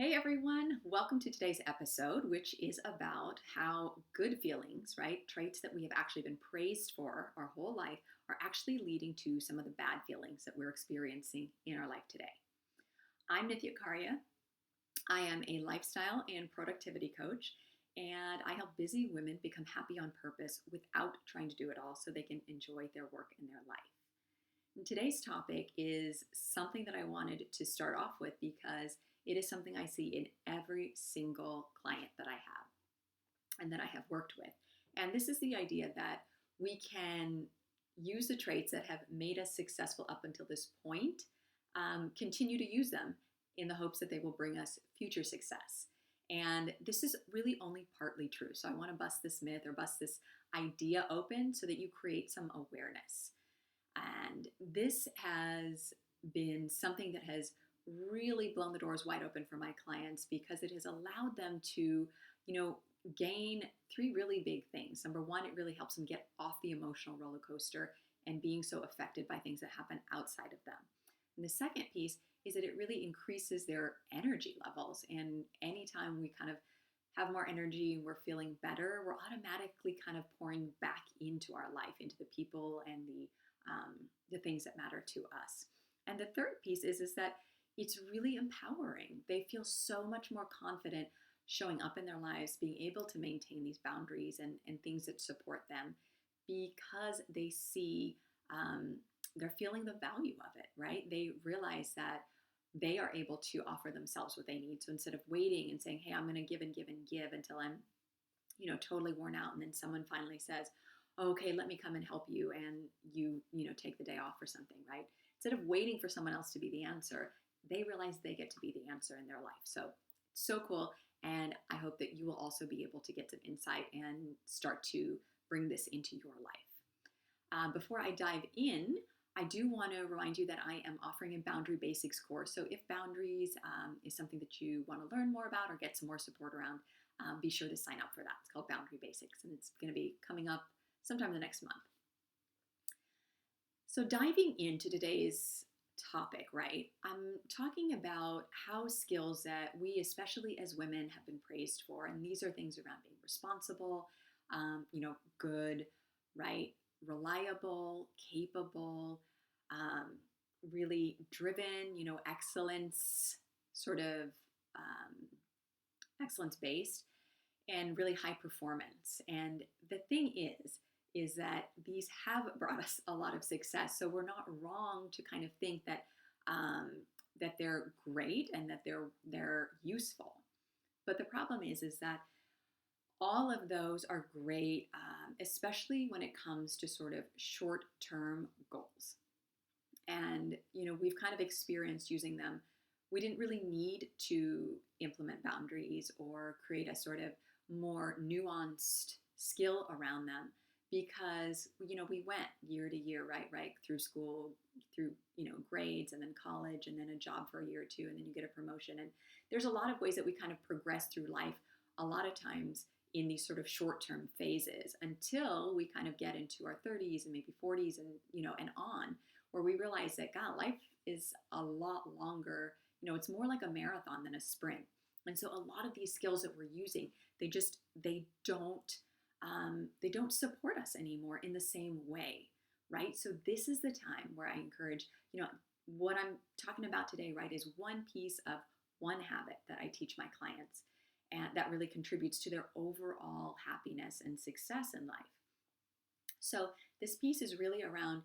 Hey everyone, welcome to today's episode, which is about how good feelings, right, traits that we have actually been praised for our whole life, are actually leading to some of the bad feelings that we're experiencing in our life today. I'm Nithya Karia. I am a lifestyle and productivity coach, and I help busy women become happy on purpose without trying to do it all so they can enjoy their work and their life. And today's topic is something that I wanted to start off with because it is something I see in every single client that I have and that I have worked with. And this is the idea that we can use the traits that have made us successful up until this point, continue to use them in the hopes that they will bring us future success. And this is really only partly true. So I want to bust this myth or bust this idea open so that you create some awareness. And this has been something that has really blown the doors wide open for my clients because it has allowed them to, gain three really big things. Number one, it really helps them get off the emotional roller coaster and being so affected by things that happen outside of them. And the second piece is that it really increases their energy levels. And anytime we kind of have more energy and we're feeling better, we're automatically kind of pouring back into our life, into the people and the things that matter to us. And the third piece is that it's really empowering. They feel so much more confident showing up in their lives, being able to maintain these boundaries and things that support them because they see, they're feeling the value of it, right? They realize that they are able to offer themselves what they need. So instead of waiting and saying, hey, I'm going to give and give and give until I'm, totally worn out. And then someone finally says, okay, let me come and help you. And you take the day off or something, right? Instead of waiting for someone else to be the answer, they realize they get to be the answer in their life. So cool. And I hope that you will also be able to get some insight and start to bring this into your life. Before I dive in, I do want to remind you that I am offering a boundary basics course. So if boundaries is something that you want to learn more about or get some more support around, be sure to sign up for that. It's called Boundary Basics, and it's going to be coming up sometime in the next month. So diving into today's topic, right? I'm talking about how skills that we, especially as women, have been praised for. And these are things around being responsible, good, right? Reliable, capable, really driven, excellence, sort of excellence based, and really high performance. And the thing is that these have brought us a lot of success. So we're not wrong to kind of think that that they're great and that they're useful. But the problem is that all of those are great, especially when it comes to sort of short-term goals. And we've kind of experienced using them. We didn't really need to implement boundaries or create a sort of more nuanced skill around them because we went year to year, right through school, through grades, and then college, and then a job for a year or two, and then you get a promotion. And there's a lot of ways that we kind of progress through life, a lot of times in these sort of short-term phases until we kind of get into our 30s and maybe 40s and and on, where we realize that God, life is a lot longer. It's more like a marathon than a sprint. And so a lot of these skills that we're using, they don't support us anymore in the same way, right? So this is the time where I encourage, what I'm talking about today, right, is one piece of one habit that I teach my clients and that really contributes to their overall happiness and success in life. So this piece is really around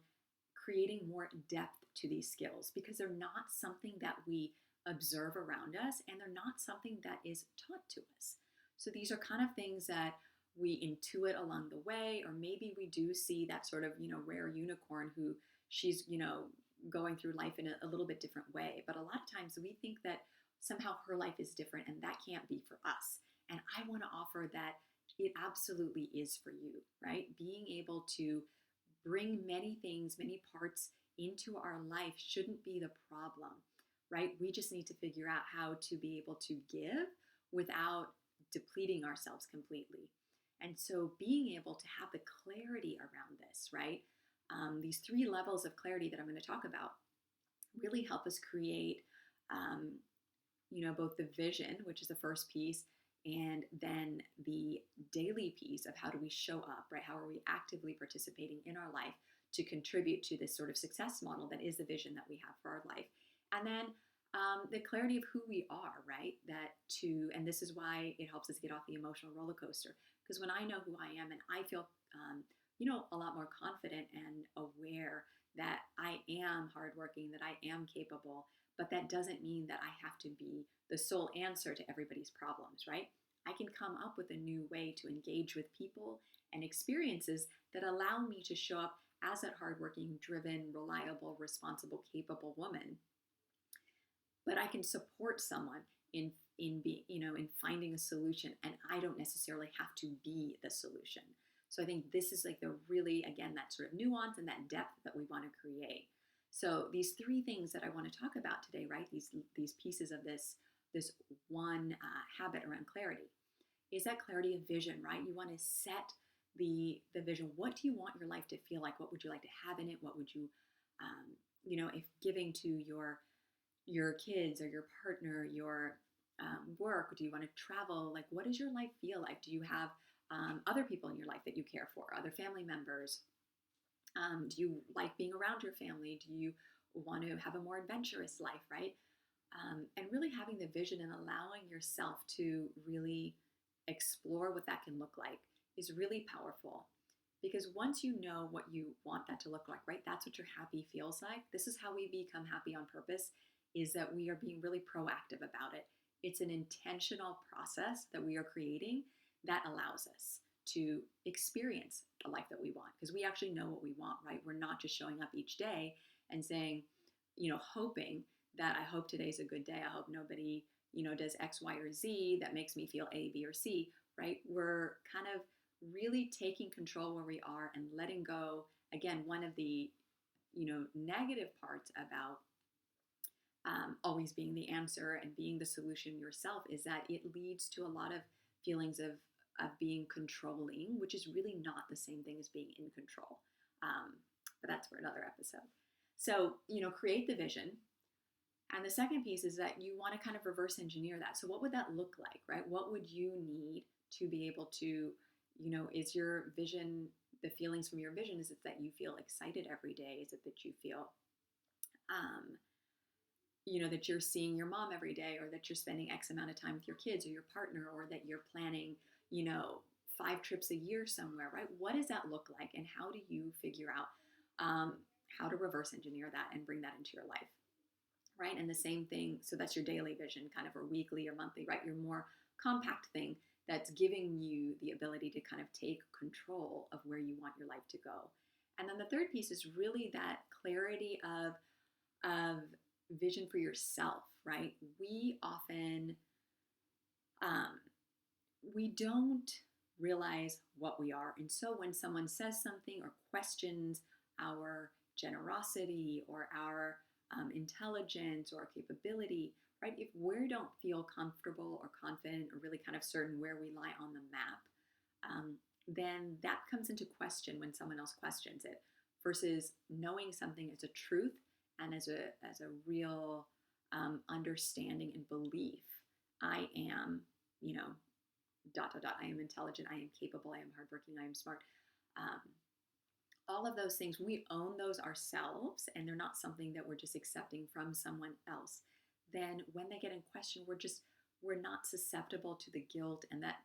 creating more depth to these skills because they're not something that we observe around us and they're not something that is taught to us. So these are kind of things that we intuit along the way, or maybe we do see that sort of, rare unicorn who she's, going through life in a little bit different way. But a lot of times we think that somehow her life is different and that can't be for us. And I want to offer that it absolutely is for you, right? Being able to bring many things, many parts into our life shouldn't be the problem, right? We just need to figure out how to be able to give without depleting ourselves completely. And so being able to have the clarity around this, right? These three levels of clarity that I'm going to talk about really help us create, both the vision, which is the first piece, and then the daily piece of how do we show up, right? How are we actively participating in our life to contribute to this sort of success model that is the vision that we have for our life? And then the clarity of who we are, right? And this is why it helps us get off the emotional roller coaster. Because when I know who I am and I feel, a lot more confident and aware that I am hardworking, that I am capable, but that doesn't mean that I have to be the sole answer to everybody's problems, right? I can come up with a new way to engage with people and experiences that allow me to show up as that hardworking, driven, reliable, responsible, capable woman. But I can support someone in finding a solution, and I don't necessarily have to be the solution. So I think this is like the really, again, that sort of nuance and that depth that we want to create. So these three things that I want to talk about today, right? These pieces of this one habit around clarity is that clarity of vision, right? You want to set the vision. What do you want your life to feel like? What would you like to have in it? What would you, if giving to your kids or your partner, your work? Do you want to travel? Like, what does your life feel like? Do you have other people in your life that you care for, other family members? Do you like being around your family? Do you want to have a more adventurous life, right? And really having the vision and allowing yourself to really explore what that can look like is really powerful. Because once you know what you want that to look like, right, that's what your happy feels like. This is how we become happy on purpose, is that we are being really proactive about it. It's an intentional process that we are creating that allows us to experience the life that we want, because we actually know what we want, right? We're not just showing up each day and saying, hoping that I hope today's a good day. I hope nobody, does X, Y, or Z that makes me feel A, B, or C, right? We're kind of really taking control where we are and letting go. Again, one of the, negative parts about always being the answer and being the solution yourself is that it leads to a lot of feelings of being controlling, which is really not the same thing as being in control. But that's for another episode. So, create the vision. And the second piece is that you want to kind of reverse engineer that. So what would that look like, right? What would you need to be able to, is your vision, the feelings from your vision, is it that you feel excited every day? Is it that you feel, that you're seeing your mom every day, or that you're spending X amount of time with your kids or your partner, or that you're planning, 5 trips a year somewhere, right? What does that look like? And how do you figure out how to reverse engineer that and bring that into your life, right? And the same thing, so that's your daily vision, kind of, or weekly or monthly, right? Your more compact thing that's giving you the ability to kind of take control of where you want your life to go. And then the third piece is really that clarity of vision for yourself, right? We often, we don't realize what we are. And so when someone says something or questions our generosity or our intelligence or capability, right? If we don't feel comfortable or confident or really kind of certain where we lie on the map, then that comes into question when someone else questions it, versus knowing something as a truth and as a real understanding and belief. I am, dot, dot, dot. I am intelligent. I am capable. I am hardworking. I am smart. All of those things, we own those ourselves, and they're not something that we're just accepting from someone else. Then when they get in question, we're not susceptible to the guilt and that,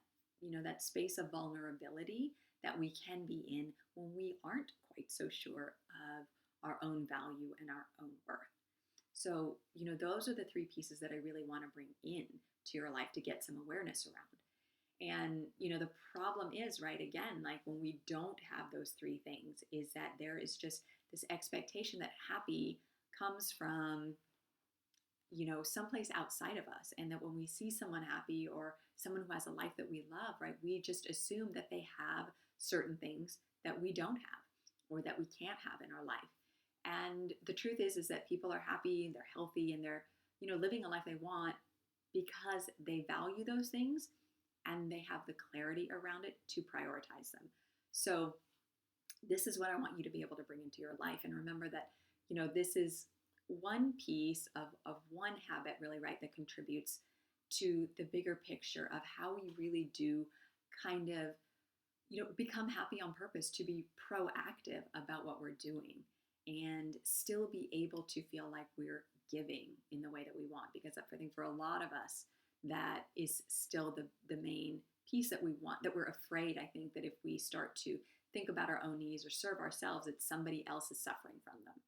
that space of vulnerability that we can be in when we aren't quite so sure of our own value and our own worth. So, those are the three pieces that I really want to bring in to your life to get some awareness around. And, the problem is, right, again, like when we don't have those three things, is that there is just this expectation that happy comes from, someplace outside of us. And that when we see someone happy or someone who has a life that we love, right, we just assume that they have certain things that we don't have or that we can't have in our life. And the truth is that people are happy and they're healthy and they're, living a life they want because they value those things and they have the clarity around it to prioritize them. So this is what I want you to be able to bring into your life. And remember that, this is one piece of one habit, really, right, that contributes to the bigger picture of how we really do kind of, become happy on purpose, to be proactive about what we're doing and still be able to feel like we're giving in the way that we want. Because I think for a lot of us, that is still the main piece that we want, that we're afraid, I think, that if we start to think about our own needs or serve ourselves, that somebody else is suffering from them.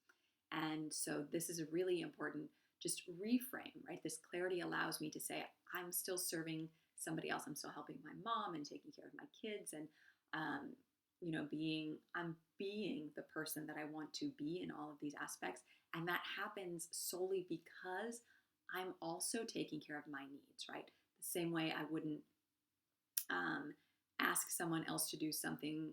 And so this is a really important just reframe, right? This clarity allows me to say, I'm still serving somebody else. I'm still helping my mom and taking care of my kids and, I'm being the person that I want to be in all of these aspects. And that happens solely because I'm also taking care of my needs, right? The same way I wouldn't ask someone else to do something,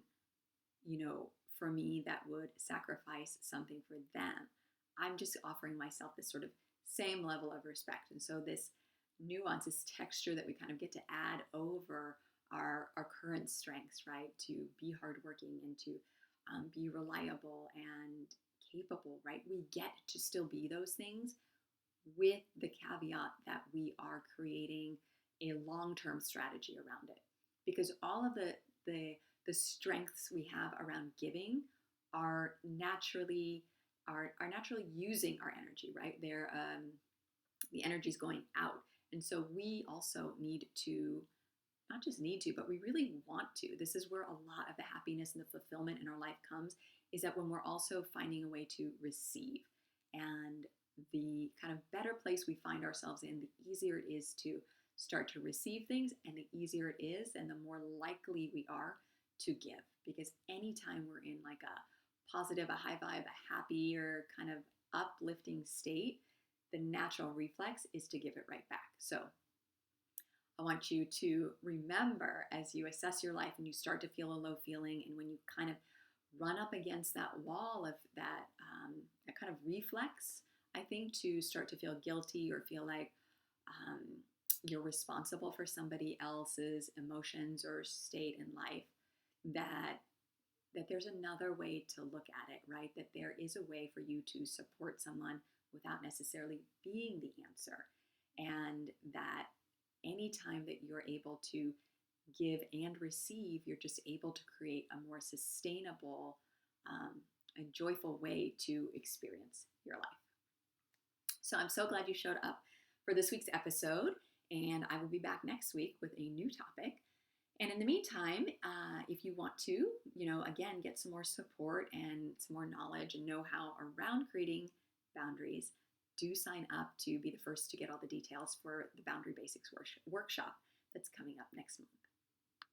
for me that would sacrifice something for them. I'm just offering myself this sort of same level of respect. And so this nuance, this texture that we kind of get to add over our current strengths, right? To be hardworking and to be reliable and capable, right? We get to still be those things with the caveat that we are creating a long-term strategy around it. Because all of the strengths we have around giving are naturally using our energy, right? The energy is going out. And so we also need to, not just need to, but we really want to. This is where a lot of the happiness and the fulfillment in our life comes, is that when we're also finding a way to receive. And the kind of better place we find ourselves in, the easier it is to start to receive things, and the easier it is and the more likely we are to give. Because anytime we're in like a positive, a high vibe, a happier kind of uplifting state, the natural reflex is to give it right back. So I want you to remember, as you assess your life and you start to feel a low feeling, and when you kind of run up against that wall of that kind of reflex, I think, to start to feel guilty or feel like you're responsible for somebody else's emotions or state in life, that there's another way to look at it, right? That there is a way for you to support someone without necessarily being the answer. And that anytime that you're able to give and receive, you're just able to create a more sustainable and joyful way to experience your life. So I'm so glad you showed up for this week's episode, and I will be back next week with a new topic. And in the meantime, if you want to, again, get some more support and some more knowledge and know-how around creating boundaries, do sign up to be the first to get all the details for the Boundary Basics workshop that's coming up next month.